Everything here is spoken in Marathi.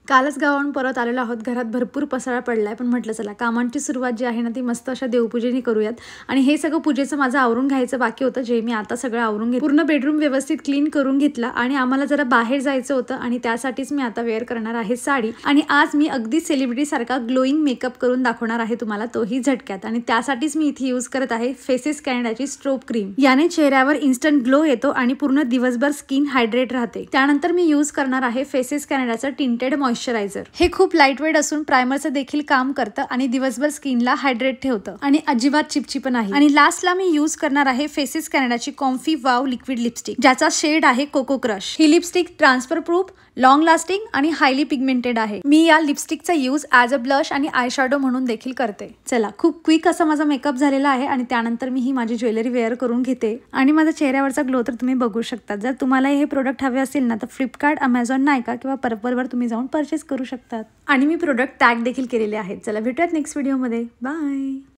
कालच गावाहून परत आलेलो आहोत. घरात भरपूर पसारा पडलाय, पण म्हटलं चला कामांची सुरुवात जी आहे ना ती मस्त अशा देवपूजेने करूयात. आणि हे सगळं पूजेचं माझं आवरून घ्यायचं बाकी होतं, जे मी आता सगळं आवरून घेतलं. पूर्ण बेडरूम व्यवस्थित क्लीन करून घेतला आणि आम्हाला जरा बाहेर जायचं होतं आणि त्यासाठीच मी आता वेअर करणार आहे साडी. आणि आज मी अगदी सेलिब्रिटी सारखा ग्लोईंग मेकअप करून दाखवणार आहे तुम्हाला, तोही झटक्यात. आणि त्यासाठीच मी इथे यूज करत आहे फेसेस कॅनडाची स्ट्रोब क्रीम. याने चेहऱ्यावर इन्स्टंट ग्लो येतो आणि पूर्ण दिवसभर स्किन हायड्रेट राहते. त्यानंतर मी यूज करणार आहे फेसेस कॅनडाचं टिंटेड मॉइश्चरायझर. हे खूप लाईट वेट असून प्रायमरचं देखील काम करतं आणि दिवसभर स्किनला हायड्रेट ठेवतं आणि अजिबात चिपचिप नाही. आणि लास्टला मी यूज करणार आहे फेसेस कॅनडाची कॉम्फी वाव लिक्विड लिपस्टिक, ज्याचा शेड आहे कोको क्रश. ही lipstick transfer proof, long lasting आणि हायली पिगमेंटेड आहे. मी या लिपस्टिकचा यूज ॲज अ ब्लश आणि आय शॅडो म्हणून देखील करते. चला, खूप क्विक असा माझा मेकअप झालेला आहे आणि त्यानंतर मी ही माझी ज्वेलरी वेअर करून घेते आणि माझा चेहऱ्यावरचा ग्लो तर तुम्ही बघू शकता. जर तुम्हाला हे प्रोडक्ट हवे असेल ना तर फ्लिपकार्ट, अमेझॉन, नायका किंवा पर्पलवर तुम्ही जाऊन परचेस करू शकतात. आणि मी प्रोडक्ट टॅग देखील केलेले आहेत. चला, भेटूयात नेक्स्ट व्हिडिओमध्ये. बाय.